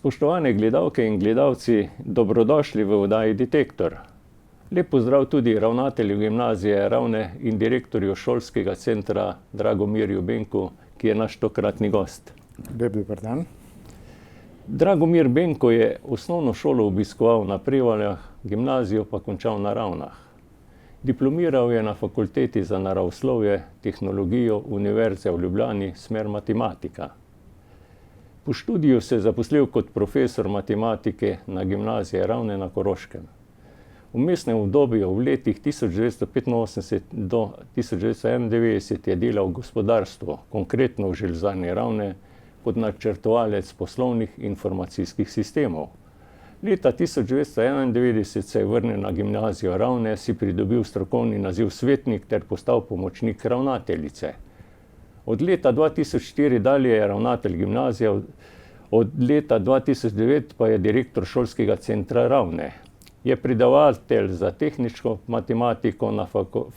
Spoštovane gledalke in gledalci, dobrodošli v oddaji Detektor. Lep pozdrav tudi ravnatelju gimnazije Ravne in direktorju šolskega centra Dragomirju Benku, ki je naš tokratni gost. Lep dober dan. Dragomir Benko je osnovno šolo obiskoval na Prevaljah, gimnazijo pa končal na Ravnah. Diplomiral je na Fakulteti za naravoslovje, tehnologijo Univerze v Ljubljani, smer matematika. Po študiju se je zaposlil kot profesor matematike na gimnaziji Ravne na Koroškem. V vmesnem obdobju v letih 1985 do 1991 je delal v gospodarstvu, konkretno v Železarni Ravne, kot načrtovalec poslovnih informacijskih sistemov. Leta 1991 se je vrnil na gimnazijo Ravne, si pridobil strokovni naziv svetnik ter postal pomočnik ravnateljice. Od leta 2004 dalje je ravnatelj gimnazije, od leta 2009 pa je direktor šolskega centra Ravne. Je predavatelj za tehnično matematiko na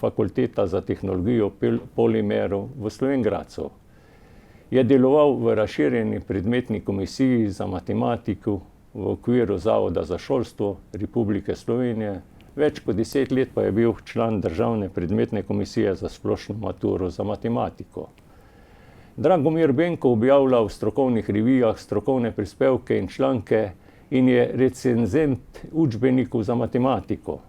Fakulteta za tehnologijo polimerov v Slovenj Gradcu. Je deloval v razširjeni predmetni komisiji za matematiko v okviru Zavoda za šolstvo Republike Slovenije. Več kot 10 let pa je bil član državne predmetne komisije za splošno maturo za matematiko. Dragomir Benko objavlja v strokovnih revijah strokovne prispevke in članke in je recenzent učbenikov za matematiko.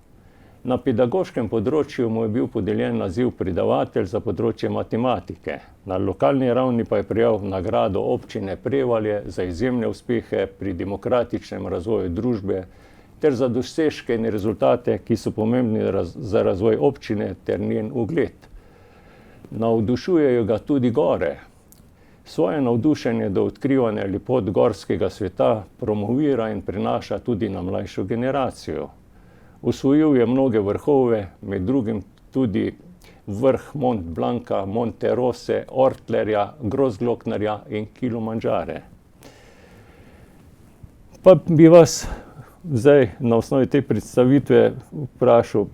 Na pedagoškem področju mu je bil podeljen naziv predavatelj za področje matematike. Na lokalni ravni pa je prejel nagrado občine Prevalje za izjemne uspehe pri demokratičnem razvoju družbe ter za dosežke in rezultate, ki so pomembni za razvoj občine ter njen ugled. Navdušujejo ga tudi gore. Svoje navdušenje do odkrivanja lepot gorskega sveta promovira in prenaša tudi na mlajšo generacijo. Osvojil je mnoge vrhove, med drugim tudi vrh Mont Blanca, Monte Rose, Ortlerja, Großglocknerja in Kilimanjare. Pa bi vas zdaj na osnovi te predstavitve vprašal,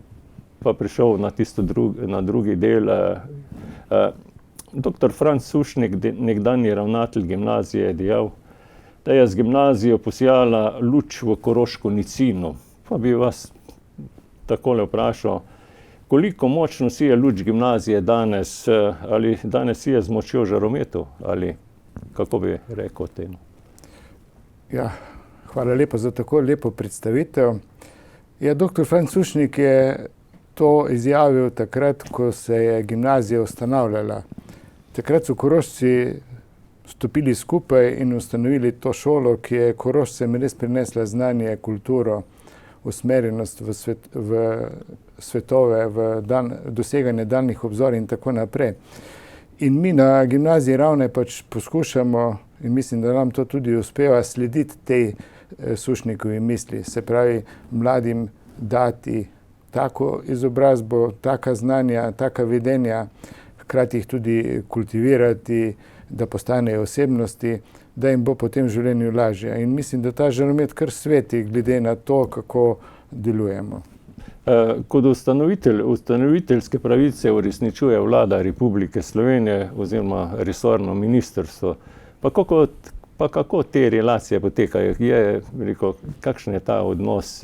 pa prišel na drugi del. Dr. Franc Sušnik, nekdanji ravnatelj gimnazije, je dejal, da je z gimnazijo posijala luč v koroško nicino. Pa bi vas takole vprašal, koliko močno sije luč gimnazije danes, ali danes sije z močjo žarometov, ali kako bi rekel temu? Ja, hvala lepa za tako lepo predstavitev. Ja, dr. Franc Sušnik je to izjavil takrat, ko se je gimnazija ustanavljala. Takrat so Korošci stopili skupaj in ustanovili to šolo, ki je Korošcem res prinesla znanje, kulturo, usmerjenost v svetove, doseganje daljnih obzorij in tako naprej. In mi na gimnaziji Ravne pač poskušamo, in mislim, da nam to tudi uspeva, slediti tej Sušnikovi misli. Se pravi, mladim dati tako izobrazbo, taka znanja, taka vedenja, hkrati jih tudi kultivirati, da postanejo osebnosti, da jim bo potem v življenju lažje. In mislim, da ta žaromet kar sveti, glede na to, kako delujemo. Kot ustanoviteljske pravice uresničuje Vlada Republike Slovenije oziroma resorno ministrstvo. Pa kako te relacije potekajo? Kakšen je ta odnos?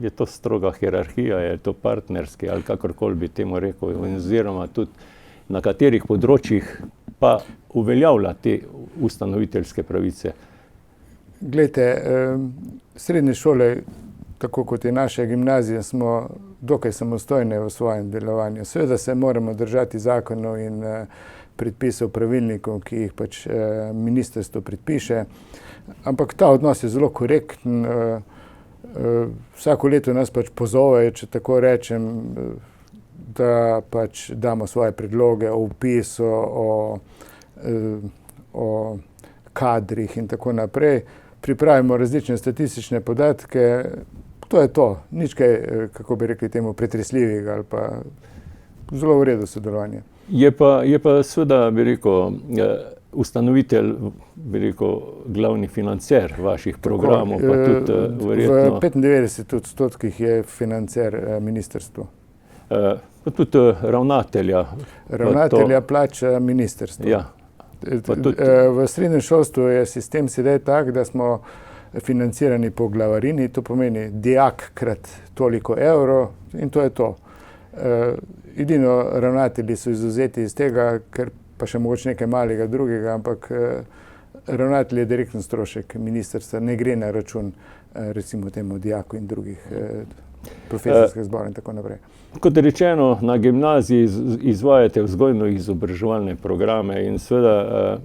Je to stroga hierarhija, je to partnerski ali kakorkoli bi temu rekel, oziroma tudi na katerih področjih pa uveljavlja te ustanoviteljske pravice? Glejte, srednje šole, tako kot je naša gimnazija, smo dokaj samostojne v svojem delovanju. Seveda se moramo držati zakonov in predpisov, pravilnikov, ki jih pač ministrstvo predpiše, ampak ta odnos je zelo korekten. Vsako leto nas pač pozovejo, če tako rečem, da pač damo svoje predloge o vpisu, o kadrih in tako naprej. Pripravimo različne statistične podatke. To je to. Nič kaj, kako bi rekli temu, pretresljivega ali pa zelo v redu sodelovanje. Je pa seveda, bi rekel, ustanovitelj, bi rekel, glavni financer vaših programov, pa tudi verjetno... V 95% je financer ministrstvo. Pa tudi ravnatelja. Ravnatelja plača ministrstvo. Ja. V srednjem šolstvu je sistem sedaj tak, da smo financirani po glavarini, to pomeni dijak krat toliko evrov in to je to. Edino ravnatelji so izvzeti iz tega, ker pa še mogoče nekaj malega drugega, ampak ravnatelj je direktno strošek ministrstva, ne gre na račun recimo temu dijaku in drugih profesorskih zborov in tako naprej. Kot rečeno, na gimnaziji izvajate vzgojno-izobraževalne programe in seveda,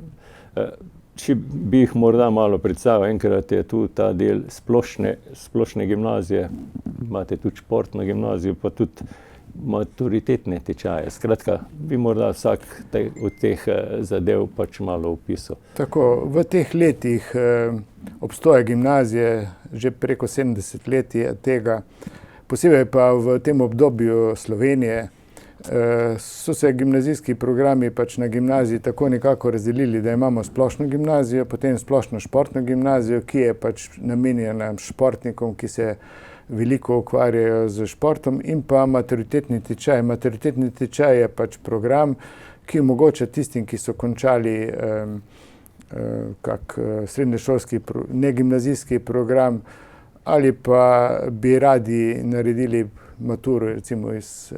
če bi jih morda malo predstavil, enkrat je tu ta del splošne gimnazije, imate tudi športno gimnazijo, pa tudi maturitetne tečaje. Skratka, bi morda vsak od teh zadev pač malo opisal. Tako, v teh letih obstoja gimnazije, že preko 70 let je tega, posebej pa v tem obdobju Slovenije, so se gimnazijski programi pač na gimnaziji tako nekako razdelili, da imamo splošno gimnazijo, potem splošno športno gimnazijo, ki je pač namenjena športnikom, ki se veliko ukvarjajo z športom, in pa maturitetni tečaj. Maturitetni tečaj je pač program, ki omogoča tistim, ki so končali kak srednješolski, ne gimnazijski program, ali pa bi radi naredili maturo recimo iz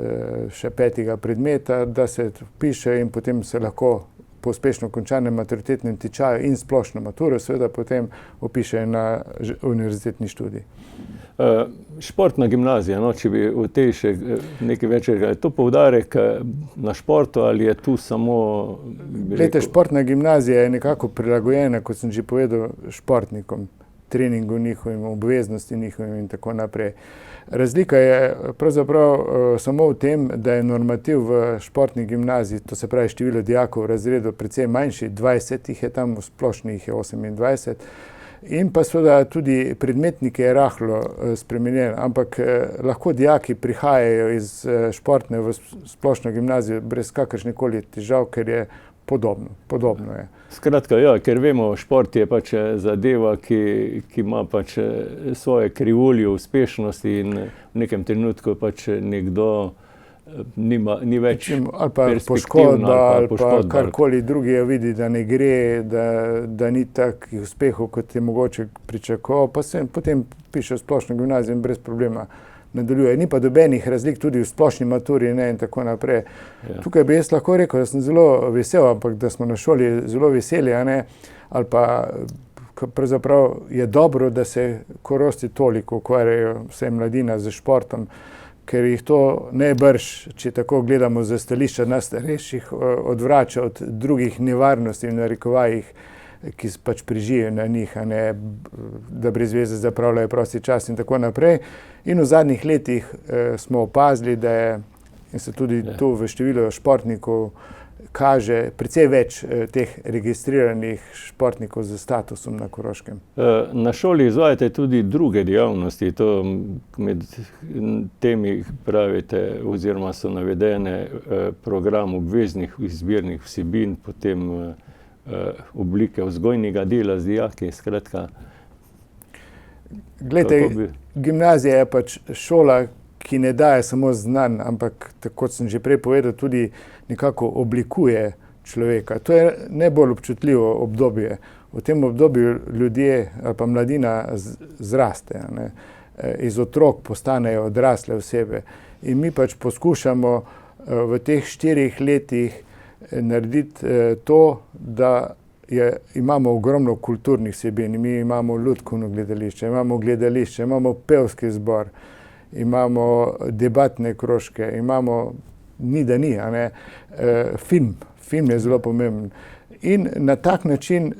še 5. predmeta, da se vpišejo in potem se lahko po uspešno končanem maturitetnem tečaju in splošno maturo seveda potem vpišejo na univerzitetni študij. Športna gimnazija, no, če bi v tej še nekaj več, je to poudarek na športu ali je tu samo... Glejte, športna gimnazija je nekako prilagojena, kot sem že povedal, športnikom, treningu njihovim, obveznosti njihovim in tako naprej. Razlika je pravzaprav samo v tem, da je normativ v športni gimnaziji, to se pravi število dijakov v razredu, precej manjši, 20 jih je tam, v splošni jih je 28, in pa seveda tudi predmetnik je rahlo spremenjen, ampak lahko dijaki prihajajo iz športne v splošno gimnazijo brez kakršnekoli težav, ker je podobno je. Skratka, ja, ker vemo, šport je pač zadeva, ki ima pač svoje krivulje uspešnosti in v nekem trenutku pač nekdo ni več ali pa poškodba, ali pa karkoli drugi vidi, da ne gre, da ni takih uspehov, kot je mogoče pričakoval, pa se potem piše v splošno gimnazijo in brez problema nadaljuje. Ni pa dobenih razlik tudi v splošni maturi, ne, in tako naprej. Ja. Tukaj bi jaz lahko rekel, da sem zelo vesel, ampak da smo na šoli zelo veseli, a ne, ali pa pravzaprav je dobro, da se Korošci toliko ukvarjajo, vse mladina z športom, ker jih to najbrž, če tako gledamo za stališča nas starejših, odvrača od drugih nevarnosti v narekovajih, ki pač prežijo na njih, a ne, da brez veze zapravljajo prosti čas in tako naprej. In v zadnjih letih smo opazili, da je, in se tudi tu v številu športnikov kaže, precej več teh registriranih športnikov z statusom na Koroškem. Na šoli izvajate tudi druge dejavnosti, to med temi pravite, oziroma so navedene program obveznih izbirnih vsebin, potem oblike vzgojnega dela z dijaki, skratka. Glejte, gimnazija je pač šola, ki ne daje samo znanj, ampak, kot sem že prej povedal, tudi nekako oblikuje človeka. To je najbolj občutljivo obdobje. V tem obdobju ljudje ali pa mladina zraste, ne? Iz otrok postanejo odrasle osebe. In mi pač poskušamo v teh 4 letih narediti to, da imamo ogromno kulturnih vsebin. Mi imamo lutkovno gledališče, imamo gledališče, imamo pevski zbor, imamo debatne krožke, imamo a ne, film je zelo pomemben. In na tak način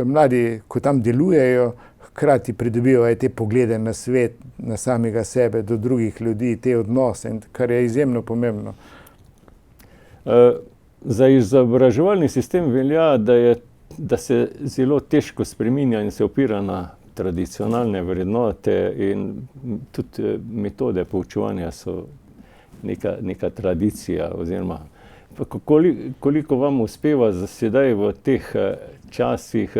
mladi, ko tam delujejo, hkrati pridobivajo te poglede na svet, na samega sebe, do drugih ljudi, te odnose, kar je izjemno pomembno. Za izobraževalni sistem velja, da se zelo težko spreminja in se opira na tradicionalne vrednote in tudi metode poučevanja so neka tradicija, oziroma koliko vam uspeva sedaj v teh časih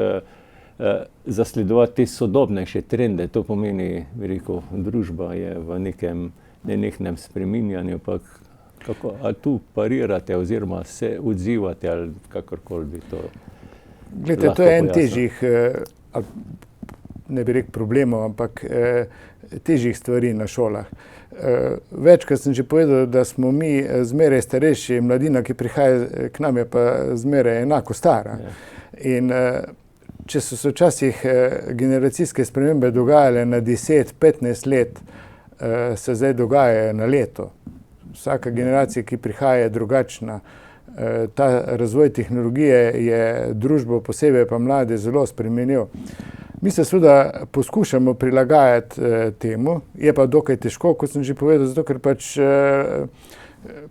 zasledovati te sodobnejše trende, to pomeni, rekel, družba je v nekem nenehnem spreminjanju, pa ali tu parirate oziroma se odzivate ali kakorkoli bi to... Glejte, to je en težjih, ne bi rekel problemov, ampak težjih stvari na šolah. Večkrat sem že povedal, da smo mi zmeraj starejši, mladina, ki prihaja k nam, je pa zmeraj enako stara. In če so se včasih generacijske spremembe dogajale na 10-15 let, se zdaj dogajajo na leto. Vsaka generacija, ki prihaja, je drugačna. Ta razvoj tehnologije je družbo, posebej pa mlade, zelo spremenil. Mi se seveda poskušamo prilagajati temu, je pa dokaj težko, kot sem že povedal, zato ker pač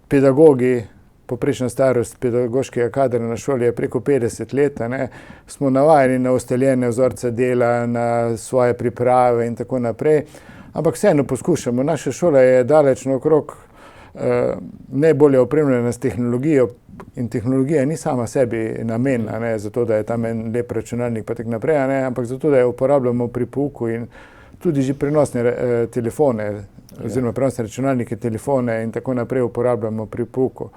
pedagogi, poprečna starost pedagoškega kadra na šoli je preko 50 let, smo navajeni na ustaljene vzorce dela, na svoje priprave in tako naprej, ampak vseeno poskušamo. Naša šola je daleč naokrog najbolje opremljena s tehnologijo in tehnologija ni sama sebi namenjena, zato da je tam en lep računalnik pa tako naprej, ampak zato da jo uporabljamo pri pouku in tudi že prenosne telefone oziroma prenosne računalnike, telefone in tako naprej uporabljamo pri pouku.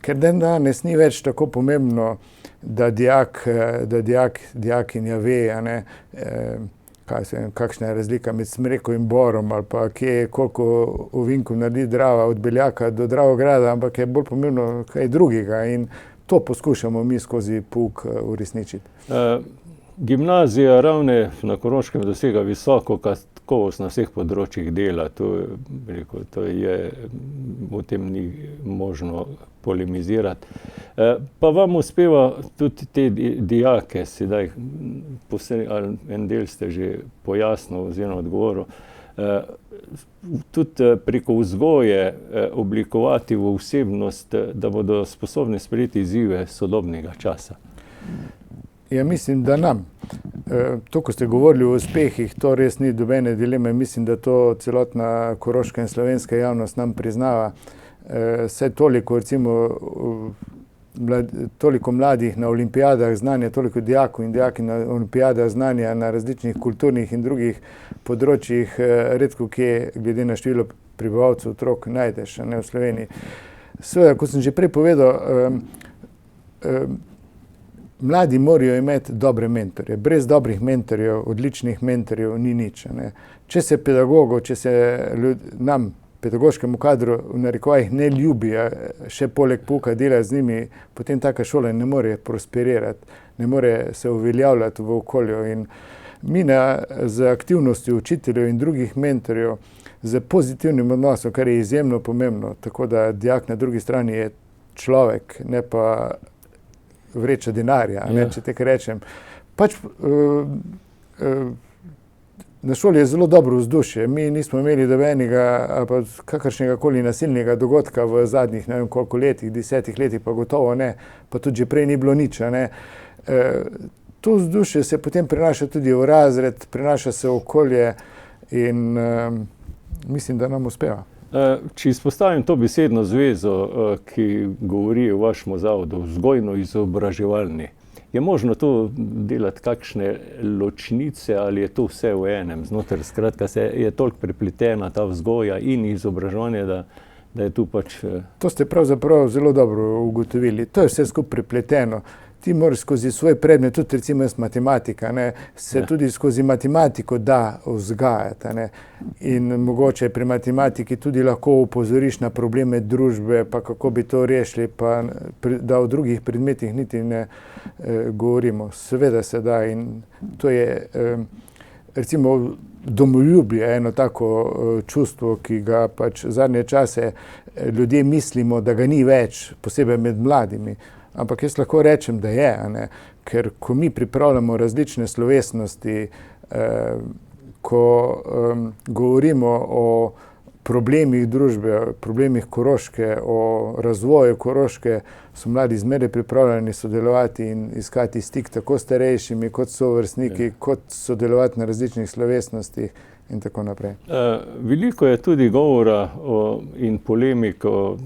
Ker danes ni več tako pomembno, da dijakinja ve, kakšna je razlika med smreko in borom ali pa koliko ovinkov naredi Drava od Beljaka do Dravograda, ampak je bolj pomembno kaj drugega in to poskušamo mi skozi pouk uresničiti. Gimnazija Ravne na Koroškem dosega visoko kakovost na vseh področjih dela. O tem ni možno polemizirati. Pa vam uspeva tudi te dijake, sedaj en del ste že pojasnil oziroma odgovoril, tudi preko vzgoje oblikovati v osebnost, da bodo sposobni sprejeti izzive sodobnega časa. Ja, mislim, da nam. To, ko ste govorili o uspehih, to res ni dobene dileme. Mislim, da to celotna koroška in slovenska javnost nam priznava. Vse toliko, recimo, toliko mladih na olimpijadah znanja, toliko dijakov in dijaki na olimpijadah znanja na različnih kulturnih in drugih področjih, redko kje, glede na število prebivalcev, otrok najdeš, v Sloveniji. Seveda, kot sem že prej povedal, mladi morajo imeti dobre mentorje. Brez dobrih mentorjev, odličnih mentorjev ni nič. Če se pedagogov, če se nam, pedagoškemu kadru, v narekovajih ne ljubi, še poleg pouka dela z njimi, potem taka šola ne more prosperirati, ne more se uveljavljati v okolju. In mi z aktivnostjo učiteljev in drugih mentorjev, z pozitivnim odnosom, kar je izjemno pomembno, tako da dijak na drugi strani je človek, ne pa vreča denarja, če tako rečem. Pač na šoli je zelo dobro vzdušje. Mi nismo imeli dobenega ali pa kakršnega koli nasilnega dogodka v zadnjih, ne vem koliko letih, 10 letih pa gotovo ne, pa tudi že prej ni bilo nič. To vzdušje se potem prenaša tudi v razred, prenaša se v okolje in mislim, da nam uspeva. Če izpostavim to besedno zvezo, ki govori o vašem zavodu, vzgojno-izobraževalni, je možno to delati kakšne ločnice ali je to vse v enem znotraj? Skratka, je toliko prepletena ta vzgoja in izobraževanje, da je tu pač... To ste pravzaprav zelo dobro ugotovili. To je vse skupaj prepleteno. Ti moraš skozi svoj predmet, tudi recimo jaz matematika, se tudi skozi matematiko da vzgajati. In mogoče pri matematiki tudi lahko upozoriš na probleme družbe, pa kako bi to rešili, pa da o drugih predmetih niti ne govorimo. Seveda se da in to je recimo domoljubje, eno tako čustvo, ki ga pač zadnje čase ljudje mislimo, da ga ni več, posebej med mladimi. Ampak jaz lahko rečem, da je, ker ko mi pripravljamo različne slovesnosti, ko govorimo o problemih družbe, problemih Koroške, o razvoju Koroške, so mladi zmeraj pripravljeni sodelovati in iskati stik tako starejšimi, kot sovrstniki, kot sodelovati na različnih slovesnostih in tako naprej. Veliko je tudi govora in polemik o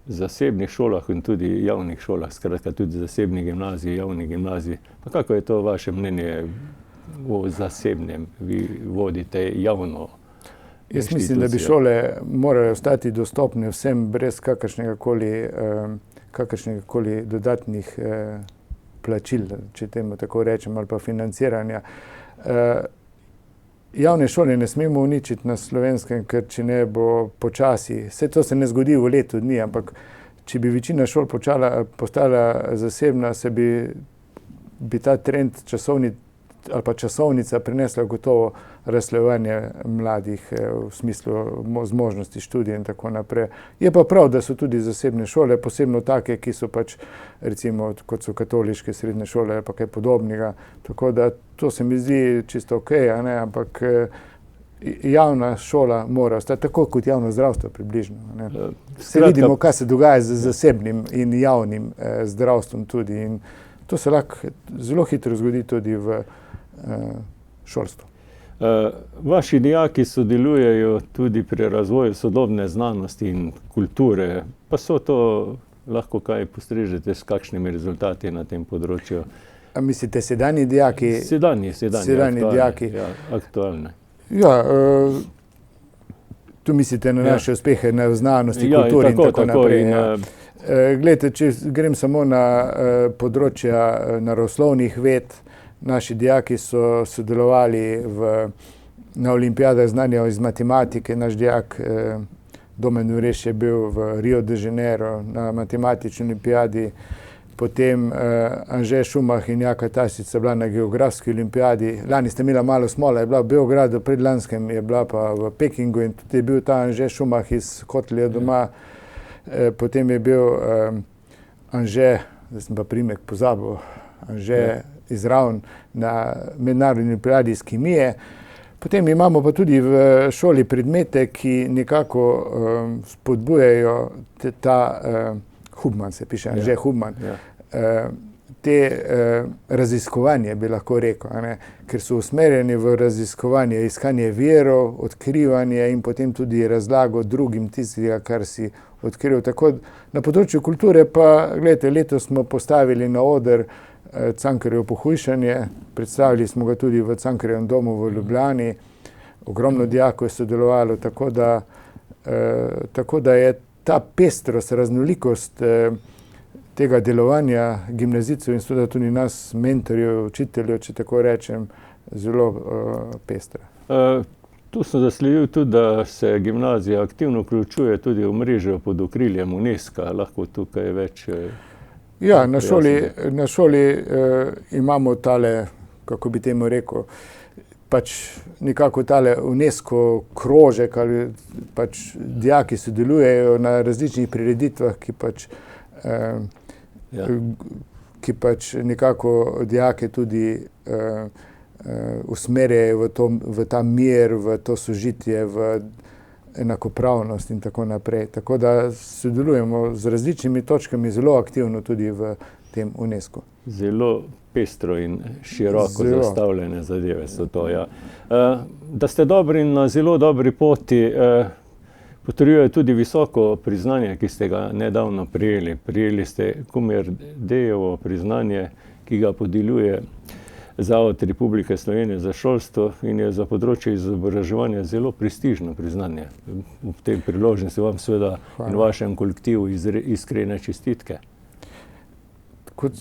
zasebnih šolah in tudi javnih šolah, skratka tudi zasebni gimnaziji, javni gimnaziji. Pa kako je to vaše mnenje o zasebnem? Vi vodite javno inštitucijo. Jaz mislim, da bi šole morale ostati dostopne vsem brez kakršnega koli dodatnih plačil, če temu tako rečem, ali pa financiranja. javne šole ne smemo uničiti na Slovenskem, ker če ne bo počasi, vse to se ne zgodi v letu dni, ampak če bi večina šol postala zasebna, bi ta trend časovnica prinesla gotovo razslojevanje mladih v smislu zmožnosti študija in tako naprej. Je pa prav, da so tudi zasebne šole, posebno take, ki so pač, recimo, kot so katoliške srednje šole ali pa kaj podobnega. Tako da to se mi zdi čisto okej, ampak javna šola mora ostati, tako kot javno zdravstvo približno. Se vidimo, kaj se dogaja z zasebnim in javnim zdravstvom tudi. In to se lahko zelo hitro zgodi tudi v šolstvu. Vaši dijaki sodelujejo tudi pri razvoju sodobne znanosti in kulture, pa so to lahko kaj postrežete s kakšnimi rezultati na tem področju? A mislite sedanji dijaki? Sedanji dijaki. Ja, aktualne. Ja, tu mislite na naše uspehe na znanosti, kulturi in tako naprej. Glejte, če grem samo na področja naravoslovnih ved, naši dijaki so sodelovali na olimpijadah znanja iz matematike. Naš dijak Domen Ureš je bil v Rio de Janeiro na matematični olimpijadi, potem Anže Šumah in Jaka Tasić sta bila na geografski olimpijadi. Lani sta imela malo smola, je bila v Beogradu, predlanskem je bila pa v Pekingu in tudi je bil ta Anže Šumah iz Kotlja doma. Potem je bil Anže, zdaj sem pa primek pozabil, Anže iz Ravn na mednarodni olimpijadi iz kemije. Potem imamo pa tudi v šoli predmete, ki nekako spodbujajo Hubman se piše, Anže Hubman, te raziskovanje, bi lahko rekel, ker so usmerjeni v raziskovanje, iskanje virov, odkrivanje in potem tudi razlago drugim tistega, kar si odkril. Tako na področju kulture pa, gledajte, letos smo postavili na oder Cankarjevo pohujšanje, predstavili smo ga tudi v Cankarjevem domu v Ljubljani, ogromno dijakov je sodelovalo, tako da je ta pestrost, raznolikost tega delovanja gimnazijcev in tudi nas, mentorjev, učiteljev, če tako rečem, zelo pestra. Tu sem zasledil tudi, da se gimnazija aktivno vključuje tudi v mrežo pod okriljem UNESCO. Lahko tukaj več... Ja, na šoli imamo tale, kako bi temu rekel, pač nekako tale UNESCO krožek, ali pač dijaki sodelujejo na različnih prireditvah, ki pač nekako dijake tudi usmerjajo v ta mir, v to sožitje, v enakopravnost in tako naprej. Tako da sodelujemo z različnimi točkami zelo aktivno tudi v tem UNESCO. Zelo pestro in široko zastavljene zadeve so to, ja. Da ste dobri na zelo dobri poti, potrjuje tudi visoko priznanje, ki ste ga nedavno prijeli. Prijeli ste Kumerdejevo priznanje, ki ga podeljuje Zavod Republike Slovenije za šolstvo in je za področje izobraževanja zelo prestižno priznanje. V tej priložnosti vam seveda in vašem kolektivu iskrene čestitke. Kot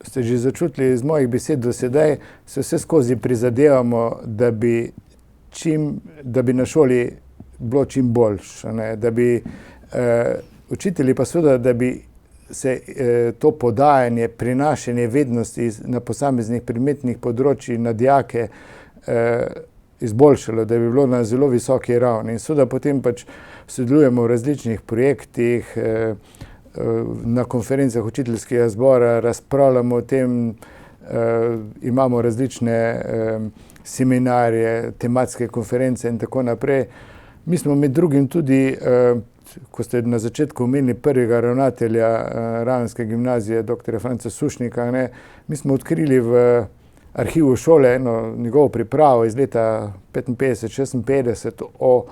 ste že začutili iz mojih besed do sedaj, se vse skozi prizadevamo, da bi na šoli bilo čim boljše, da bi učitelji pa seveda, da bi se to podajanje, prinašanje vednosti na posameznih predmetnih področjih na dijake izboljšalo, da bi bilo na zelo visoki ravni. In seveda potem pač sodelujemo v različnih projektih, na konferencah učiteljskega zbora, razpravljamo o tem, imamo različne seminarje, tematske konference in tako naprej. Mi smo med drugim tudi, ko ste na začetku omenili prvega ravnatelja Ravenske gimnazije, dr. Franca Sušnika, mi smo odkrili v arhivu šole njegovo pripravo iz leta 55-56 o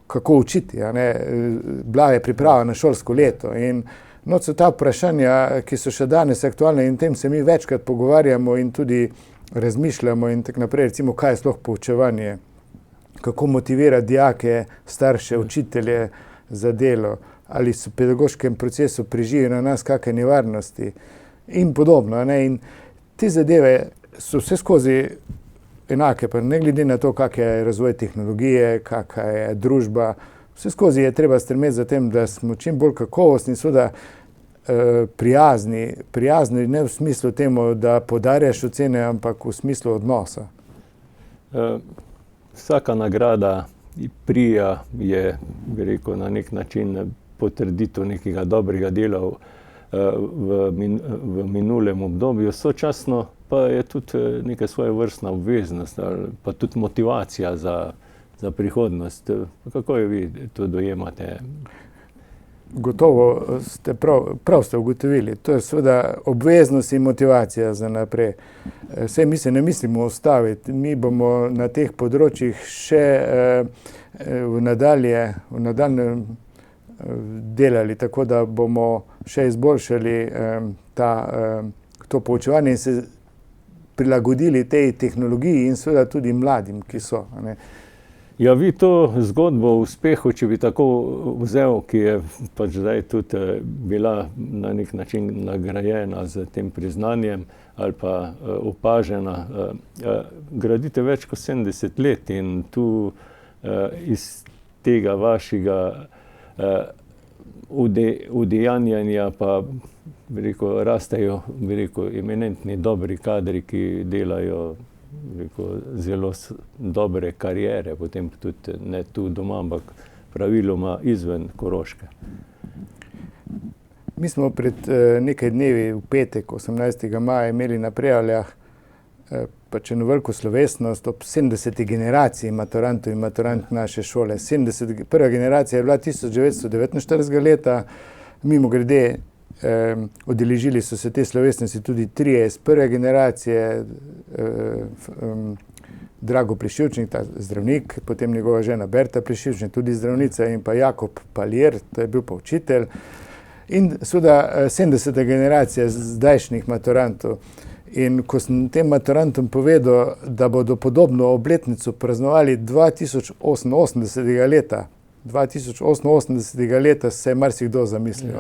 kako učiti. Bila je priprava na šolsko leto in so ta vprašanja, ki so še danes aktualne in tem se mi večkrat pogovarjamo in tudi razmišljamo in tako naprej, recimo, kaj je sploh poučevanje, kako motivirati dijake, starše, učitelje za delo, ali so v pedagoškem procesu prežijo na nas kakšne nevarnosti in podobno. In te zadeve so vse skozi enake, pa ne glede na to, kak je razvoj tehnologije, kakva je družba. Vse skozi je treba stremeti za tem, da smo čim bolj kakovostni, seveda prijazni ne v smislu temu, da podarjaš ocene, ampak v smislu odnosa. Vsaka nagrada prija je, bi rekel, na nek način potrditev nekega dobrega dela v minulem obdobju, sočasno pa je tudi neka svoja vrstna obveznost ali pa tudi motivacija za prihodnost. Kako jo vi to dojemate? Gotovo ste prav ste ugotovili. To je seveda obveznost in motivacija za naprej. Saj mi se ne mislimo ustaviti. Mi bomo na teh področjih še v nadaljem delali, tako da bomo še izboljšali to poučevanje in se prilagodili tej tehnologiji in seveda tudi mladim, ki so. Ja, vi to zgodbo o uspehu, če bi tako vzel, ki je pač zdaj tudi bila na nek način nagrajena z tem priznanjem ali pa opažena, gradite več kot 70 let in tu iz tega vašega udejanjanja pa, bi rekel, rastejo, bi rekel, eminentni dobri kadri, ki delajo zelo dobre kariere, potem tudi ne tu doma, ampak praviloma izven Koroške. Mi smo pred nekaj dnevi v petek, 18. maja, imeli na Prevaljah pač eno veliko slovesnost ob 70. generaciji maturantov in maturant naše šole. Prva generacija je bila 1949 leta, mimogrede udeležili so se te slovesnosti tudi trije iz prve generacije, Drago Plišivčnik, ta zdravnik, potem njegova žena Berta Plišivčnik, tudi zdravnica, in pa Jakob Paljer, to je bil pa učitelj. In seveda 70. generacija zdajšnjih maturantov. In ko sem tem maturantom povedal, da bodo podobno obletnico praznovali 2088. leta, 2088. leta se je marsikdo zamislil,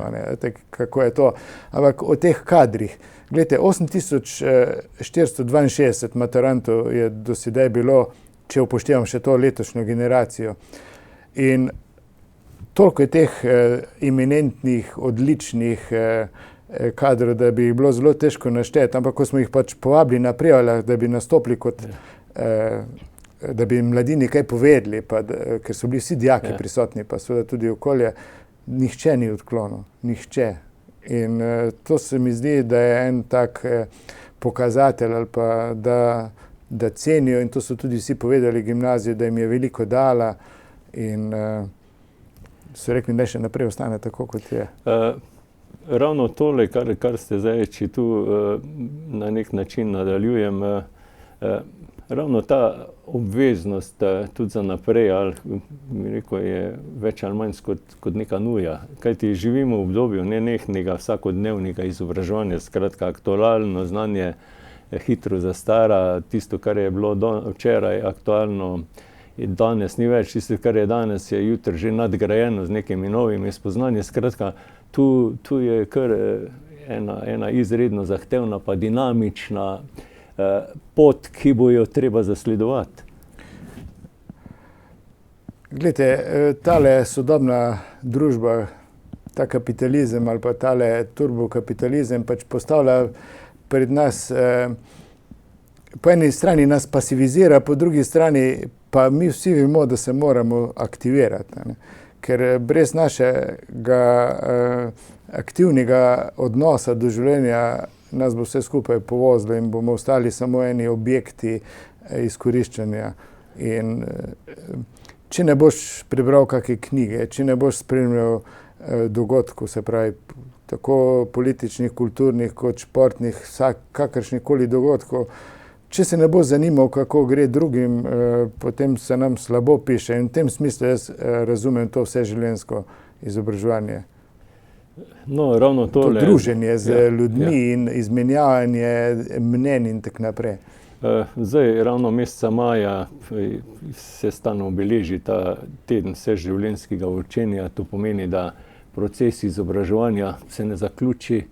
kako je to. Ampak o teh kadrih, gledajte, 8462 maturantov je do sedaj bilo, če upoštevam še to letošnjo generacijo. In toliko je teh eminentnih, odličnih kadrov, da bi jih bilo zelo težko našteti, ampak ko smo jih pač povabili na Prevaljah, da bi nastopili kot da bi mladini kaj povedali, pa ker so bili vsi dijaki prisotni, pa seveda tudi okolje, nihče ni odklonil, nihče. In to se mi zdi, da je en tak pokazatelj, ali pa da cenijo, in to so tudi vsi povedali gimnaziji, da jim je veliko dala in so rekli, da še naprej ostane tako, kot je. Ravno tole, kar ste zdaj, če tu na nek način nadaljujem, ravno ta obveznost tudi za naprej, ali mi rekel, je več ali manj kot neka nuja. Kajti živimo v obdobju nenehnega vsakodnevnega izobraževanja, skratka aktualno znanje hitro zastara, tisto, kar je bilo včeraj aktualno, danes ni več, tisto, kar je danes, je jutri že nadgrajeno z nekimi novimi spoznanji. Skratka, tu je kar ena izredno zahtevna pa dinamična pot, ki bo jo treba zasledovati. Glejte, tale sodobna družba, ta kapitalizem ali pa tale turbokapitalizem pač postavlja pred nas, po eni strani nas pasivizira, po drugi strani pa mi vsi vemo, da se moramo aktivirati. Ker brez našega aktivnega odnosa do življenja nas bo vse skupaj povozilo in bomo ostali samo eni objekti izkoriščanja. In če ne boš prebral kakšne knjige, če ne boš spremljal dogodkov, se pravi tako političnih, kulturnih kot športnih, kakršnikoli dogodkov, če se ne bo zanimal, kako gre drugim, potem se nam slabo piše. In v tem smislu jaz razumem to vseživljenjsko izobraževanje. No, ravno tole. To druženje z ljudmi in izmenjavanje mnenj in tako naprej. Zdaj, ravno meseca maja se stalno obeleži ta teden vseživljenjskega učenja. To pomeni, da proces izobraževanja se ne zaključi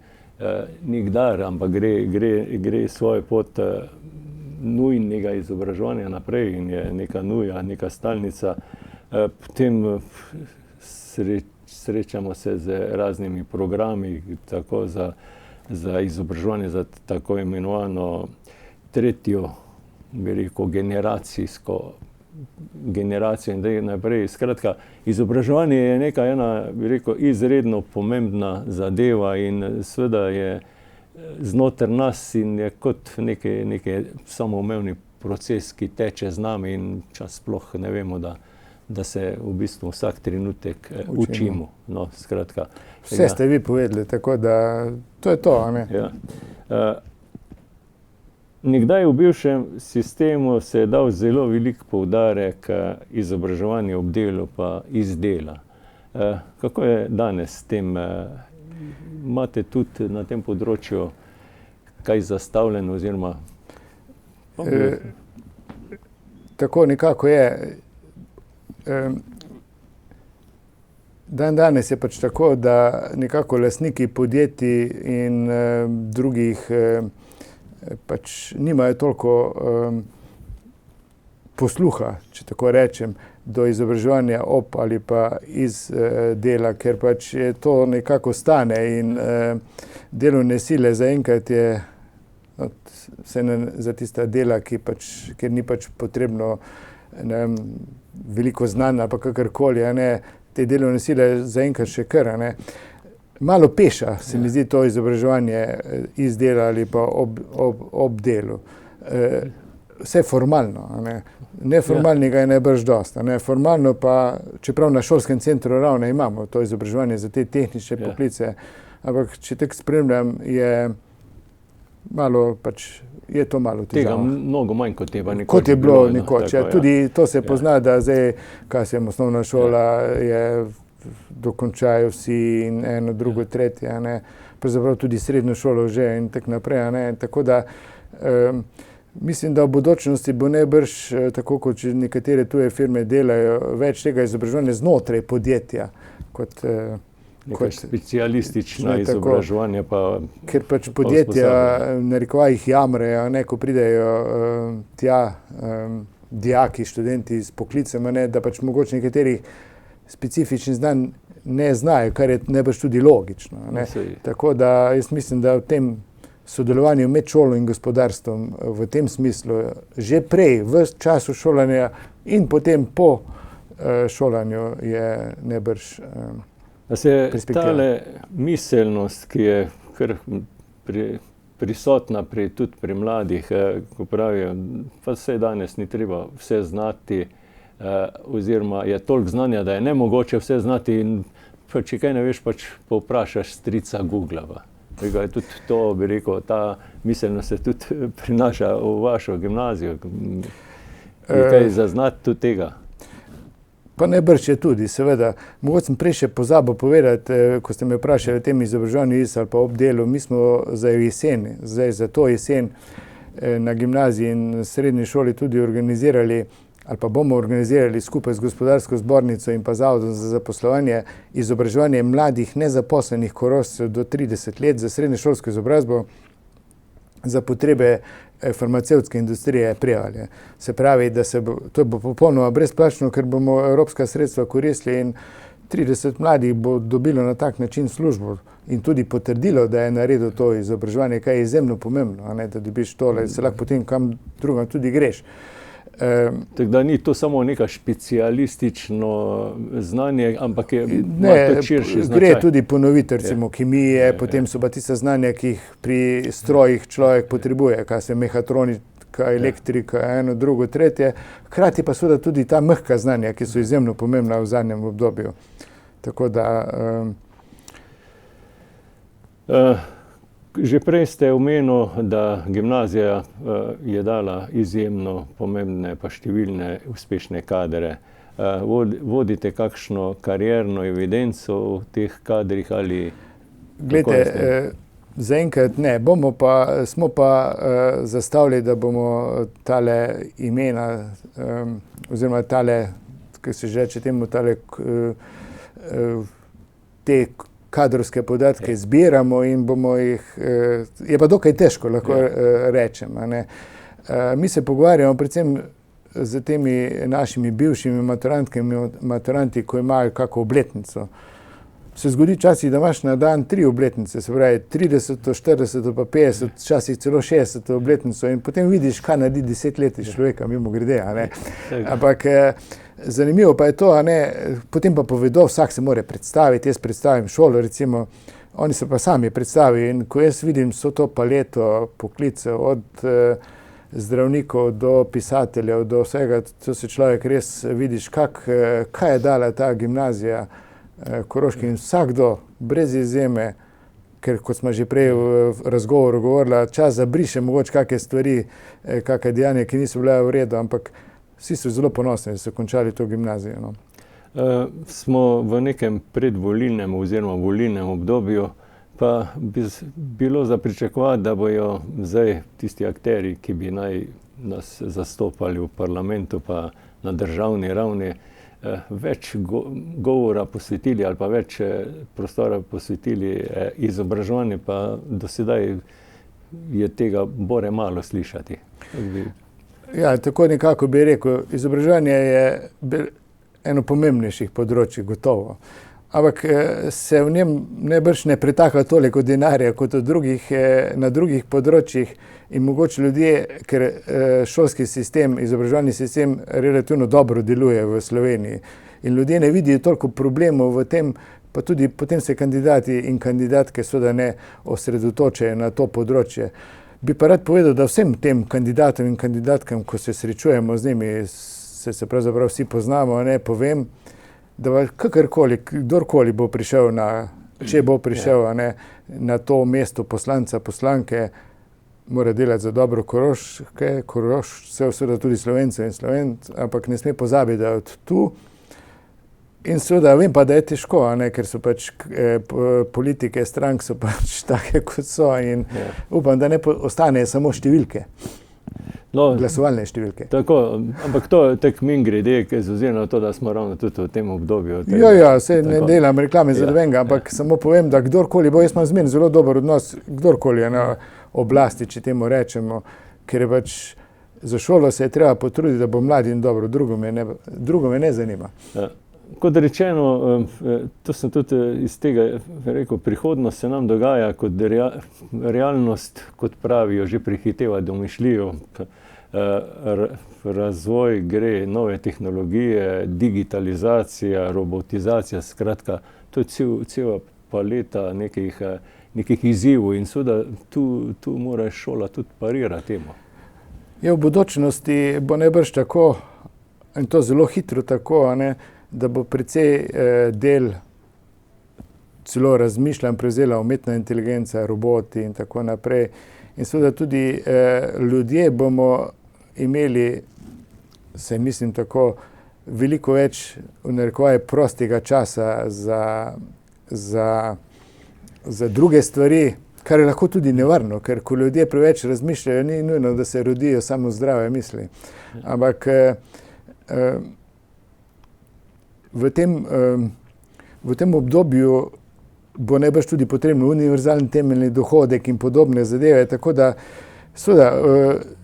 nikdar, ampak gre svojo pot nujnega izobraževanja naprej in je neka nuja, neka stalnica. Potem srečamo se z raznimi programi, tako za izobraževanje, za tako imenovano tretjo, bi rekel, generacijo in naprej. Skratka, izobraževanje je ena, bi rekel, izredno pomembna zadeva in seveda je znotraj nas in je kot neki samoumevni proces, ki teče z nami in čas sploh ne vemo, da se v bistvu vsak trenutek učimo. No, skratka. Vse ste vi povedali, tako da to je to, a ne? Ja. Nekdaj v bivšem sistemu se je dal zelo velik poudarek izobraževanju ob delu pa iz dela. Kako je danes s tem? Imate tudi na tem področju kaj zastavljeno oziroma? Tako nekako je. Danes je pač tako, da nekako lastniki podjetij in drugih pač nimajo toliko posluha, če tako rečem, do izobraževanja ob ali pa iz dela, ker pač je to nekako stane in delovne sile zaenkrat je vse za tista dela, kjer ni pač potrebno veliko znanja ali pa kakorkoli, te delovne sile zaenkrat še kar, malo peša se mi zdi to izobraževanje iz dela ali pa ob delu. Vse formalno, neformalnega je najbrž dosti, formalno pa, čeprav na šolskem centru ravno imamo to izobraževanje za te tehnične poklice, ampak če tako spremljam, je to malo težavo. Tega mnogo manj kot je nekoč. Kot je bilo nekoč. Tudi to se pozna, da zdaj, osnovna šola je dokončajo vsi in eno, drugo, tretje, pravzaprav tudi srednjo šolo že in tako naprej, tako da mislim, da v bodočnosti bo najbrž, tako kot nekatere tuje firme delajo, več tega izobraževanja znotraj podjetja, kot specialistično izobraževanje pa. Ker pač podjetja narekovajih jamrejo, ko pridejo tja dijaki, študenti s poklicem, da pač mogoče nekaterih specifičnih znanj ne znajo, kar je najbrž tudi logično. Tako da jaz mislim, da v tem sodelovanju med šolo in gospodarstvom v tem smislu že prej, v času šolanja in potem po šolanju je najbrž tale miselnost, ki je kar prisotna tudi pri mladih, ko pravijo, pa vse danes ni treba vse znati, oziroma je toliko znanja, da je nemogoče vse znati in če kaj ne veš, pač povprašaš strica Googlava. Tudi to, bi rekel, ta miselnost se tudi prinaša v vašo gimnazijo. Je kaj zaznati tudi tega? Pa najbrž je tudi, seveda. Mogoče sem prej še pozabil povedati, ko ste me vprašali o tem izobraževanju iz ali pa ob delu, mi smo za to jesen na gimnaziji in srednji šoli tudi organizirali ali pa bomo organizirali skupaj z Gospodarsko zbornico in pa Zavodom za zaposlovanje izobraževanje mladih nezaposlenih Korošcev do 30 let za srednješolsko izobrazbo za potrebe farmacevtske industrije Prevalje. Se pravi, da to bo popolnoma brezplačno, ker bomo evropska sredstva koristili in 30 mladih bo dobilo na tak način službo in tudi potrdilo, da je naredil to izobraževanje, kaj je izjemno pomembno, da dobiš tole, se lahko potem kam drugam tudi greš. Tako da ni to samo neka specialistično znanje, ampak je malo širši značaj. Gre tudi ponoviti, recimo kemije, potem so pa tiste znanja, ki jih pri strojih človek potrebuje, kaj se mehatronika, elektrika, eno, drugo, tretje. Hkrati pa seveda tudi ta mehka znanja, ki so izjemno pomembna v zadnjem obdobju. Tako da Že prej ste omenili, da gimnazija je dala izjemno pomembne pa številne uspešne kadre. Vodite kakšno karierno evidenco v teh kadrih ali? Glejte, zaenkrat ne. Smo pa zastavili, da bomo tale imena oziroma tale, ki se že reče temu, te kadrovske podatke zbiramo in bomo jih, je pa dokaj težko, lahko rečem. Mi se pogovarjamo predvsem z temi našimi bivšimi maturanti, ko imajo kako obletnico. Se zgodi včasih, da imaš na dan 3 obletnice, se pravi 30, 40 pa 50, včasih celo 60 obletnico in potem vidiš, kaj naredi 10 let človeka, mimo grede, a ne. Ampak zanimivo pa je to, a ne, potem pa povedo, vsak se more predstaviti, jaz predstavim šolo, recimo, oni se pa sami predstavijo in ko jaz vidim so to paleto poklicev, od zdravnikov do pisateljev, do vsega, to se človek res vidiš, kaj je dala ta gimnazija Koroški in vsakdo, brez izjeme, ker kot smo že prej v razgovoru govorila, čas zabriše mogoče kakšne stvari, kakšne dejanja, ki niso bile v redu, ampak vsi so zelo ponosni, da so končali to gimnazijo. No. Smo v nekem predvolilnem oziroma volilnem obdobju, pa bi bilo za pričakovati, da bojo zdaj tisti akteri, ki bi naj nas zastopali v parlamentu pa na državni ravni, več govora posvetili ali pa več prostora posvetili izobraževanju, pa do sedaj je tega bore malo slišati. Ja, tako nekako bi rekel, izobraževanje je eno pomembnejših področij, gotovo. Ampak se v njem najbrž ne pretaka toliko denarja kot na drugih področjih in mogoče ljudje, ker šolski sistem, izobraževalni sistem relativno dobro deluje v Sloveniji in ljudje ne vidijo toliko problemov v tem, pa tudi potem se kandidati in kandidatke seveda ne osredotočajo na to področje. Bi pa rad povedal, da vsem tem kandidatom in kandidatkam, ko se srečujemo z njimi, se pravzaprav vsi poznamo, ne povem, da kakorkoli, kdorkoli bo prišel če bo prišel na to mesto poslanca, poslanke, mora delati za dobro Koroške, seveda tudi Slovencev in Slovenk, ampak ne sme pozabiti, da je od tu. In seveda vem pa, da je težko, ker so pač politike strank so pač take, kot so in upam, da ne ostanejo samo številke. Glasovalne številke. Tako, ampak to je tako mingrede, ki je oziroma to, da smo ravno tudi v tem obdobju. Se ne delam reklame za nobenega, ampak samo povem, da kdorkoli bo, jaz imam zmeraj zelo dober odnos, kdorkoli je na oblasti, če temu rečemo, ker je pač za šolo se je treba potruditi, da bo mladim dobro, drugo me ne zanima. Kot rečeno, to sem tudi iz tega rekel, prihodnost se nam dogaja kot realnost, kot pravijo, že prehiteva domišljijo. Razvoj gre, nove tehnologije, digitalizacija, robotizacija, skratka, to je cela paleta nekih izzivov in seveda tu mora šola tudi parirati temu. V bodočnosti bo najbrž tako, in to zelo hitro tako, da bo precej del, celo razmišljam, prevzela umetna inteligenca, roboti in tako naprej. In seveda tudi ljudje bomo imeli, se mislim tako, veliko več v narekovaje prostega časa za druge stvari, kar je lahko tudi nevarno, ker ko ljudje preveč razmišljajo, ni nujno, da se rodijo samo zdrave misli. Ampak v tem obdobju bo najbrž tudi potrebno univerzalni temeljni dohodek in podobne zadeve, tako da seveda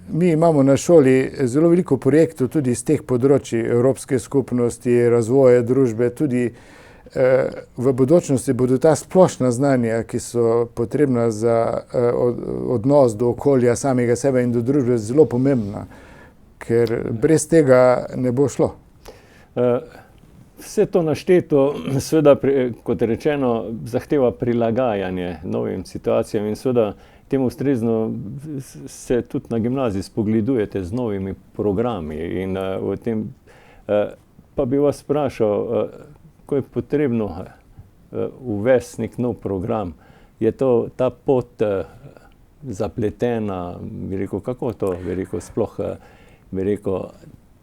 mi imamo na šoli zelo veliko projektov tudi iz teh področji Evropske skupnosti, razvoja družbe, tudi v bodočnosti bodo ta splošna znanja, ki so potrebna za odnos do okolja, samega sebe in do družbe, zelo pomembna, ker brez tega ne bo šlo. Vse to našteto, seveda, kot rečeno, zahteva prilagajanje novim situacijam in seveda temu ustrezno se tudi na gimnaziji spogledujete z novimi programi in v tem pa bi vas vprašal, ko je potrebno uvesti nek nov program, je ta pot zapletena, bi rekel, kako to, bi rekel, sploh, bi rekel,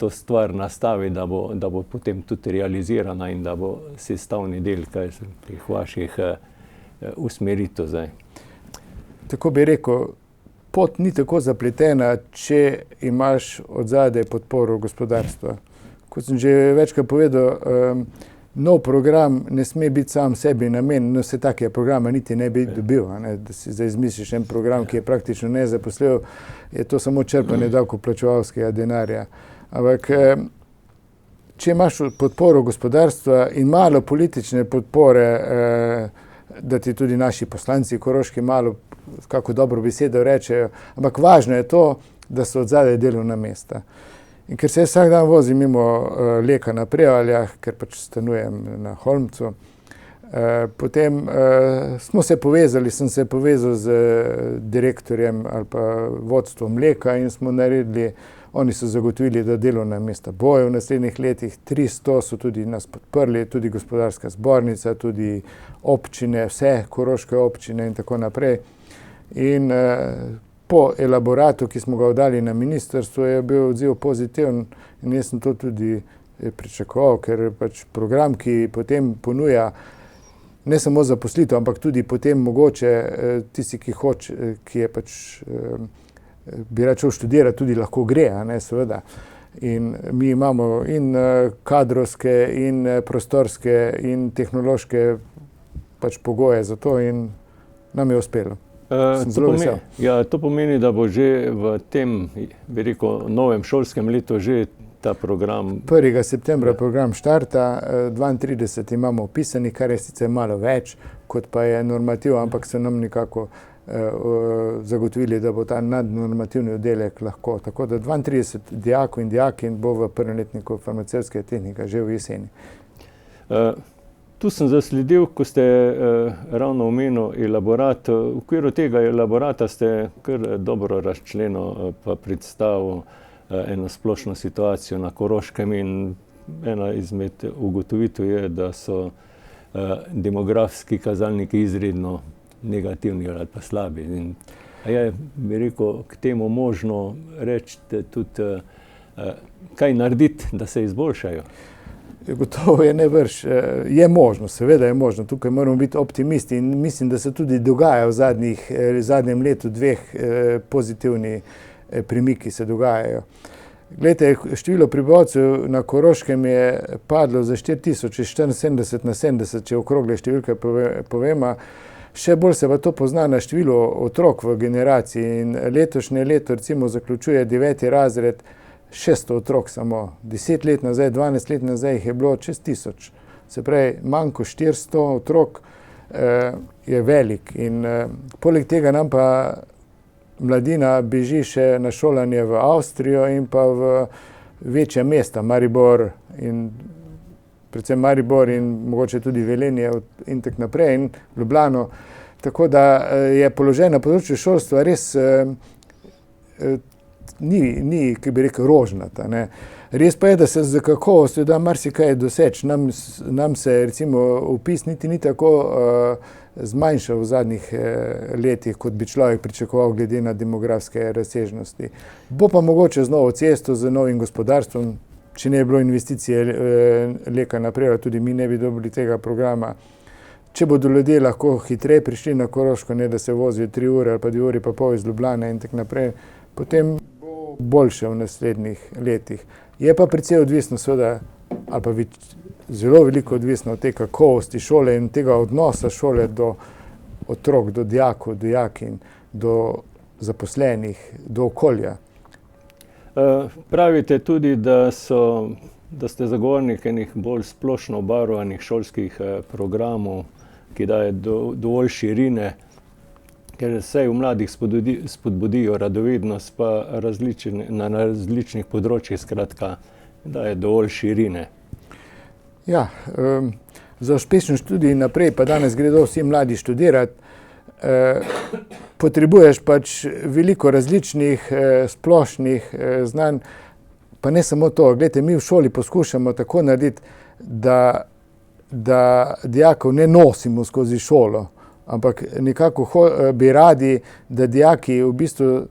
to stvar nastavi, da bo potem tudi realizirana in da bo sestavni del teh vaših usmeritev zdaj. Tako bi rekel, pot ni tako zapletena, če imaš odzadaj podporo gospodarstva. Kot sem že večkrat povedal, nov program ne sme biti sam sebi namen, no se takega programa niti ne bi dobil, ne, da si zdaj izmisliš en program, ki je praktično nezaposljiv, je to samo črpanje davkoplačevalskega denarja. Ampak, če imaš podporo gospodarstva in malo politične podpore, da ti tudi naši poslanci koroški malo kako dobro besedo rečejo, ampak važno je to, da so odzadaj delovna mesta. In ker se vsak dan vozim mimo Leka na Prevaljah, ker pač stanujem na Holmcu, potem smo se povezali, sem se povezal z direktorjem ali pa vodstvom Leka in smo naredili, oni so zagotovili, da delovna mesta bojo v naslednjih letih, 300 so tudi nas podprli, tudi gospodarska zbornica, tudi občine, vse koroške občine in tako naprej. In po elaboratu, ki smo ga oddali na ministrstvo, je bil odziv pozitiven in jaz sem to tudi pričakoval, ker pač program, ki potem ponuja ne samo zaposlitev, ampak tudi potem mogoče tisti, ki je pač bi račel študirati, tudi lahko gre, ne, seveda. In mi imamo in kadrovske, in prostorske, in tehnološke pač pogoje za to in nam je uspelo. To pomeni, da bo že v tem, bi rekel, novem šolskem letu že ta program. 1. septembra program štarta, 32 imamo opisani, kar je sicer malo več, kot pa je normativ, ampak so nam nekako zagotovili, da bo ta nadnormativni oddelek lahko. Tako da 32 dijakov in dijakinj bo v prvem letniku farmacevtske tehnike že v jeseni. Tu sem zasledil, ko ste ravno omenil elaborat. V okviru tega elaborata ste kar dobro razčlenil pa predstavil eno splošno situacijo na Koroškem in ena izmed ugotovitev je, da so demografski kazalniki izredno negativni ali pa slabi. In je, bi rekel, k temu možno reči tudi kaj narediti, da se izboljšajo? Gotovo je najbrž, je možno, seveda je možno, tukaj moramo biti optimisti in mislim, da se tudi dogaja v zadnjem letu dveh pozitivni premiki se dogajajo. Glejte, število prebivalcev na Koroškem je padlo za 4000, iz 74 na 70, če okrogle številke povemo. Še bolj se pa to pozna na število otrok v generaciji in letošnje leto recimo zaključuje 9. razred, 600 otrok samo. 10 let nazaj, 12 let nazaj jih je bilo čez 1000. Se pravi, manj kot 400 otrok je velik in poleg tega nam pa mladina beži še na šolanje v Avstrijo in pa v večja mesta, Maribor in predvsem Maribor in mogoče tudi Velenje in tako naprej in Ljubljano. Tako da je položaj na področju šolstva res ni, ki bi rekel, rožnata, ne. Res pa je, da se z kakovostjo da marsikaj doseči. Nam se recimo vpis niti ni tako zmanjšal v zadnjih letih, kot bi človek pričakoval glede na demografske razsežnosti. Bo pa mogoče z novo cesto, z novim gospodarstvom, če ne bi bilo investicije Leka naprej, tudi mi ne bi dobili tega programa. Če bodo ljudje lahko hitreje prišli na Koroško, ne da se vozijo 3 ure ali pa 2 ure pa pol iz Ljubljane in tako naprej, potem bo boljše v naslednjih letih. Je pa precej odvisno seveda, ali pa zelo veliko odvisno od te kakovosti šole in tega odnosa šole do otrok, do dijakov, dijakinj, do zaposlenih, do okolja. Pravite tudi, da ste zagovornik enih bolj splošno obarvanih šolskih programov, ki daje dovolj širine, ker vsaj v mladih spodbudijo radovednost pa na različnih področjih, skratka, daje dovolj širine. Ja, za uspešen študij naprej pa danes gredo vsi mladi študirati. Potrebuješ pač veliko različnih splošnih znanj, pa ne samo to. Glejte, mi v šoli poskušamo tako narediti, da dijakov ne nosimo skozi šolo, ampak nekako bi radi, da dijaki v bistvu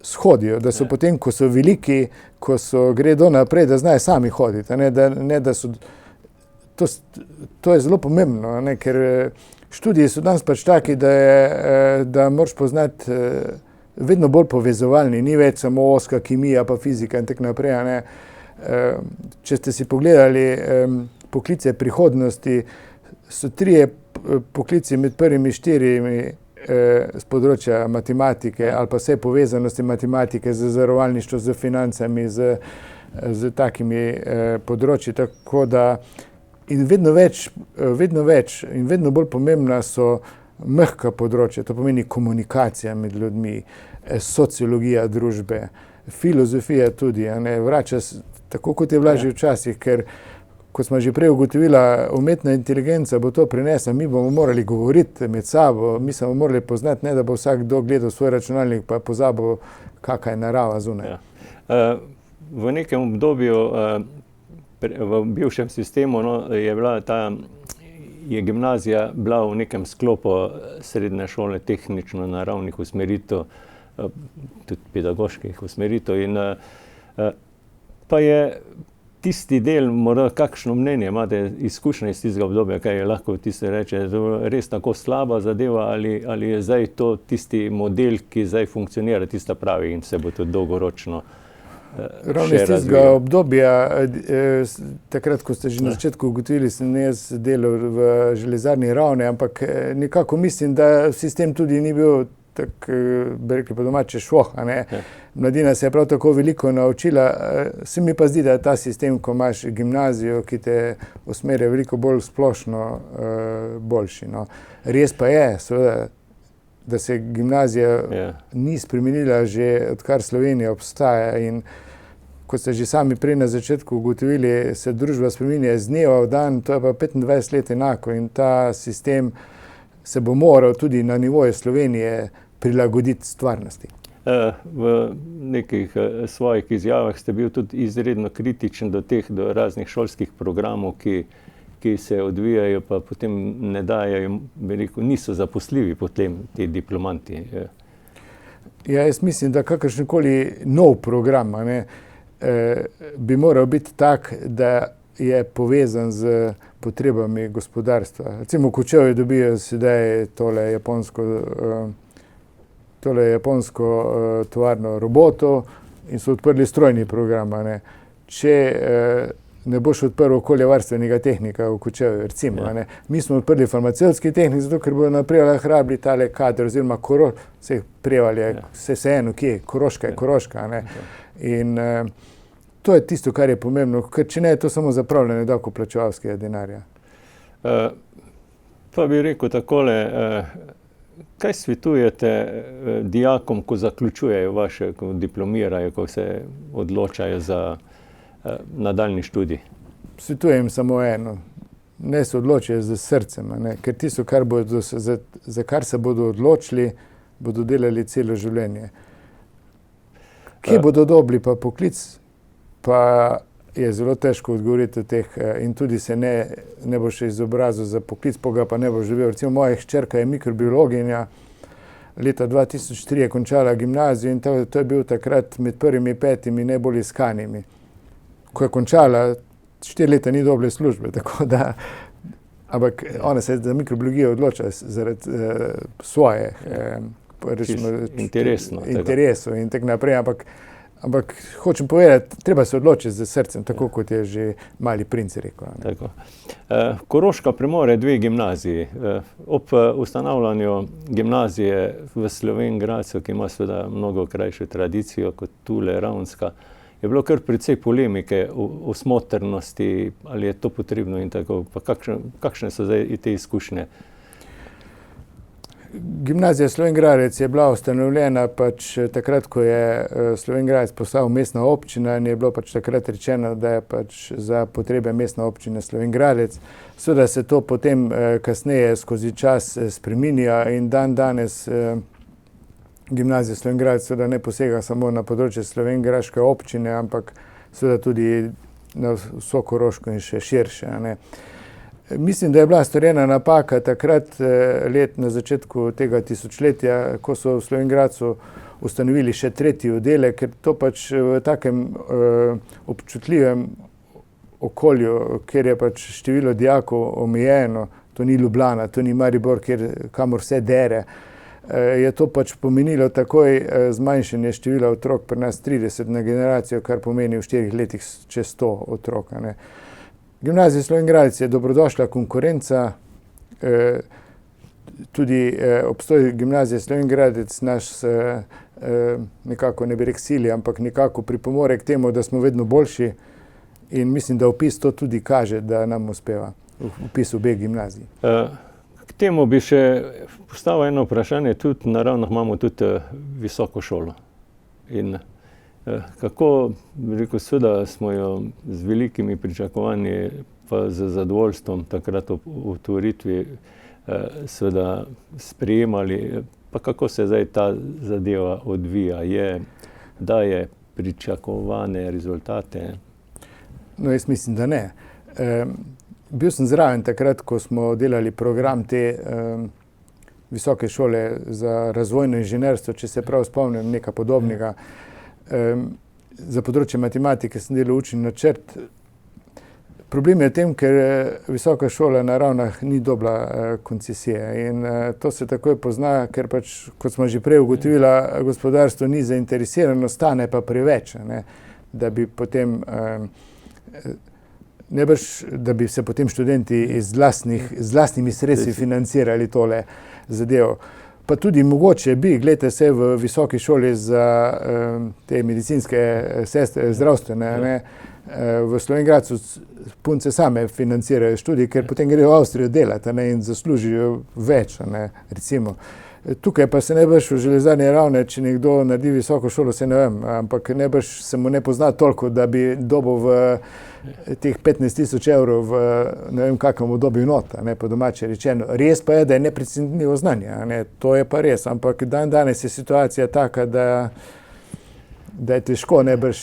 shodijo, da so potem, ko so veliki, ko gredo naprej, da znajo sami hoditi, ne da so. To je zelo pomembno, ne, ker študiji so danes pač taki, da moraš poznati vedno bolj povezovalni, ni več samo ozka kemija pa fizika in tako naprej. Ne. Če ste si pogledali poklice prihodnosti, so 3 poklici med prvimi 4 z področja matematike ali pa vse povezanosti matematike z zavarovalništvom, z financami, z takimi področji. Tako da in vedno več in vedno bolj pomembna so mehka področja, to pomeni komunikacija med ljudmi, sociologija družbe, filozofija tudi, vrača tako, kot je bila že včasih, ker kot smo že prej ugotovila, umetna inteligenca bo to prinesla, mi bomo morali govoriti med sabo, mi se bomo morali poznati, ne da bo vsakdo gledal svoj računalnik pa pozabil, kakšna je narava zunaj. Ja. V nekem obdobju, v bivšem sistemu, je gimnazija bila v nekem sklopu srednje šole tehnično naravnih usmeritev, tudi pedagoških usmeritev, in pa je tisti del, morda kakšno mnenje imate, izkušnje iz tistega obdobja, kaj je lahko tisti reče, da je res tako slaba zadeva ali je zdaj to tisti model, ki zdaj funkcionira, tista pravi in se bo tudi dolgoročno ravno iz tistega obdobja, takrat, ko ste že na začetku ugotovili, sem jaz delal v železarni Ravne, ampak nekako mislim, da sistem tudi ni bil tako, bi rekli po domače, švoh. Mladina se je prav tako veliko naučila. Se mi pa zdi, da je ta sistem, ko imaš gimnazijo, ki te usmerja veliko bolj splošno, boljši. Res pa je, seveda, da se gimnazija ni spremenila že odkar Slovenija obstaja, in kot ste že sami prej na začetku ugotovili, se družba spreminja iz dneva v dan, to je pa 25 let enako, in ta sistem se bo moral tudi na nivoju Slovenije prilagoditi stvarnosti. V nekih svojih izjavah ste bil tudi izredno kritičen do raznih šolskih programov, ki se odvijajo, pa potem ne dajajo, niso zaposljivi potem ti diplomanti. Ja, jaz mislim, da kakršenkoli nov program bi moral biti tak, da je povezan z potrebami gospodarstva. Recimo v Kočevju dobijo sedaj tole japonsko tovarno robotov in so odprli strojni program. Če ne boš odprl okoljevarstvenega tehnika v Kočevju, recimo. Mi smo odprli farmacevtski tehnik, zato ker bodo naprej rabili tale kader, oziroma vse prejevali, vse eno, kje, Koroška je Koroška. In to je tisto, kar je pomembno, ker če ne, je to samo zapravljanje davkoplačevalskega denarja. Pa bi rekel takole, kaj svetujete dijakom, ko zaključujejo vaše, ko diplomirajo, ko se odločajo za nadaljnji študij? Svetujem samo eno. Ne se odločijo z srcem, ker tisto, za kar se bodo odločili, bodo delali celo življenje. Kje bodo dobili pa poklic, pa je zelo težko odgovoriti od teh, in tudi se ne bo še izobrazil za poklic, pa ne bo živel. Recimo moja hčerka je mikrobiologinja, leta 2003 je končala gimnazijo in to je bil takrat med prvimi 5 najbolj iskanimi. Ko je končala, 4 leta ni dobila službe, tako da, ampak ona se za mikrobiologijo odloča zaradi svoje interesov in tako naprej, ampak hočem povedati, treba se odločiti z srcem, tako kot je že Mali princ rekel. Tako. Koroška premore 2 gimnaziji. Ob ustanavljanju gimnazije v Slovenj Gradcu, ki ima seveda mnogo krajšo tradicijo kot tule Ravnska, je bilo kar precej polemike o smotrnosti, ali je to potrebno in tako. Pa kakšne so zdaj te izkušnje? Gimnazija Slovenj Gradec je bila ustanovljena takrat, ko je Slovenj Gradec postal mestna občina, in je bilo takrat rečeno, da je za potrebe mestne občine Slovenj Gradec. Seveda se to potem kasneje skozi čas spreminja in danes Gimnazija Slovenj Gradec seveda ne posega samo na področje slovenjgraške občine, ampak seveda tudi na vso Koroško in še širše. Mislim, da je bila storjena napaka takrat na začetku tega tisočletja, ko so v Slovenj Gradcu ustanovili še 3. oddelek, ker to v takem občutljivem okolju, kjer je število dijakov omejeno, to ni Ljubljana, to ni Maribor, kamor vse dere, je to pomenilo takoj zmanjšanje števila otrok, pri nas 30 na generacijo, kar pomeni v 4 letih čez 100 otrok. Gimnazija Slovenj Gradec je dobrodošla konkurenca, tudi obstoj gimnazije Slovenj Gradec naš nekako, ne bi rekel sili, ampak nekako pripomore k temu, da smo vedno boljši, in mislim, da vpis to tudi kaže, da nam uspeva vpis obeh gimnazij. K temu bi še postavil eno vprašanje, tudi na Ravnah imamo tudi visoko šolo. In kako, bi rekel, seveda smo jo z velikimi pričakovanji pa z zadovoljstvom takrat ob otvoritvi seveda sprejemali, pa kako se zdaj ta zadeva odvija, daje pričakovane rezultate? No, jaz mislim, da ne. Bil sem zraven takrat, ko smo delali program te visoke šole za razvojno inženirstvo, če se prav spomnim, nekaj podobnega. Za področje matematike sem delal učni načrt. Problem je v tem, ker visoka šola na Ravnah ni dobila koncesije, in to se takoj pozna, ker pač, kot smo že prej ugotovila, gospodarstvo ni zainteresirano, stane pa preveč, ne, da bi potem da bi se potem študenti z lastnimi sredstvi financirali tole zadevo. Pa tudi mogoče bi, gledajte, se v visoki šoli za te medicinske sestre, zdravstvene, ne, v Slovenj Gradcu punce same financirajo študij, ker potem grejo v Avstrijo delati, ne, in zaslužijo več, ne, recimo. Tukaj pa se najbrž v Železarni Ravne, če nekdo naredi visoko šolo, se ne vem, ampak najbrž se mu ne pozna toliko, da bi dobil v teh 15,000 evrov v ne vem kakšnem obdobju nota, ne, po domače rečeno. Res pa je, da je neprecenljivo znanje, ne, to je pa res, ampak danes je situacija taka, da je težko najbrž.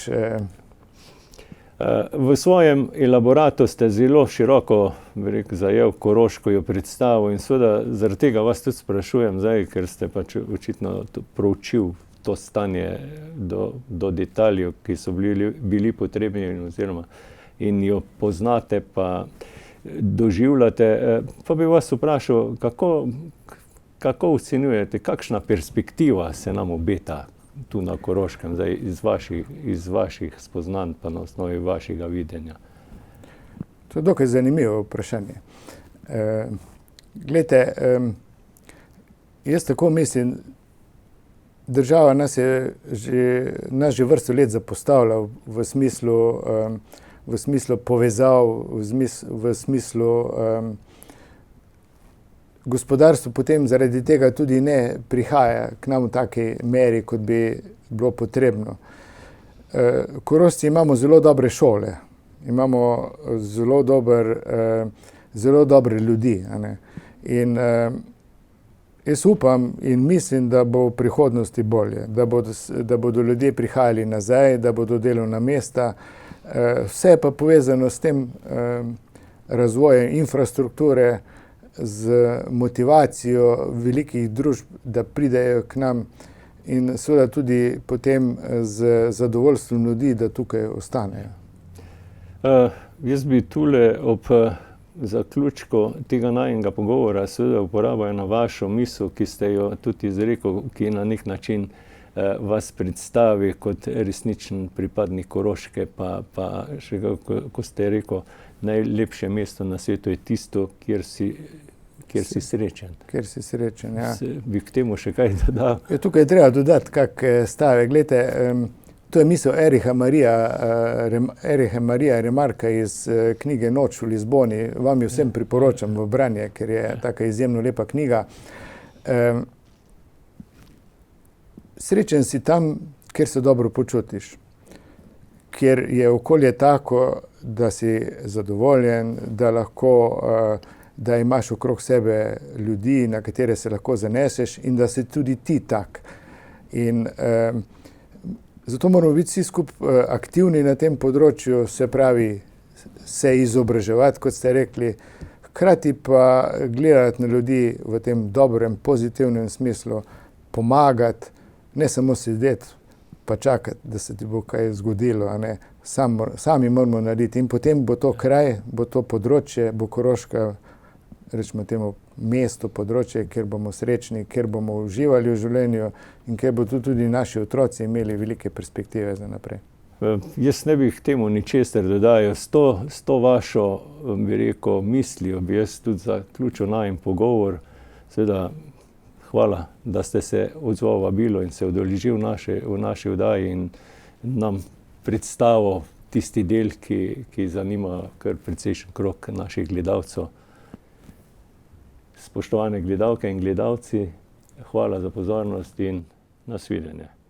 V svojem elaboratu ste zelo široko, bi rekel, zajel Koroško, jo predstavil, in seveda zaradi tega vas tudi sprašujem zdaj, ker ste pač očitno proučil to stanje do detaljev, ki so bili potrebni in jo poznate pa doživljate. Pa bi vas vprašal, kako ocenjujete, kakšna perspektiva se nam obeta tu na Koroškem, zdaj iz vaših spoznanj pa na osnovi vašega videnja? To je dokaj zanimivo vprašanje. Glejte, jaz tako mislim, država nas že vrsto let zapostavlja v smislu povezav, v smislu gospodarstvo potem zaradi tega tudi ne prihaja k nam v taki meri, kot bi bilo potrebno. Korošci imamo zelo dobre šole, imamo zelo dobre ljudi, a ne. In jaz upam in mislim, da bo v prihodnosti bolje, da bodo ljudje prihajali nazaj, da bodo delovna mesta. Vse je pa povezano s tem razvojem infrastrukture, z motivacijo velikih družb, da pridejo k nam, in seveda tudi potem z zadovoljstvom ljudi, da tukaj ostanejo. Jaz bi tule ob zaključku tega najinega pogovora seveda uporabil eno vašo misel, ki ste jo tudi izrekel, ki na nek način vas predstavi kot resničen pripadnik Koroške, pa še kako ste rekel, najlepše mesto na svetu je tisto, kjer si srečen. Kjer si srečen, ja. Bi k temu še kaj dodal? Tukaj je treba dodati kak stavek. Glejte, to je misel Ericha Marija Remarka iz knjige Noč v Lizboni. Vam jo vsem priporočam v branje, ker je taka izjemno lepa knjiga. Srečen si tam, kjer se dobro počutiš, kjer je okolje tako, da si zadovoljen, da imaš okrog sebe ljudi, na katere se lahko zaneseš, in da si tudi ti tak. In zato moramo biti vsi skupaj aktivni na tem področju, se pravi, se izobraževati, kot ste rekli, hkrati pa gledati na ljudi v tem dobrem, pozitivnem smislu, pomagati, ne samo sedeti pa čakati, da se ti bo kaj zgodilo, a ne. Sami moramo narediti, in potem bo to kraj, bo to področje, bo Koroška, rečemo temu, mesto, področje, kjer bomo srečni, kjer bomo uživali v življenju in kjer bodo tudi naši otroci imeli velike perspektive za naprej. Jaz ne bi k temu ničesar dodajal. S to vašo, bi rekel, mislijo bi jaz tudi zaključil najin pogovor. Seveda, hvala, da ste se odzval vabilo in se udeležil v naši oddaji in nam predstavil tisti del, ki zanima kar precejšen krog naših gledalcev. Spoštovane gledalke in gledalci, hvala za pozornost in nasvidenje.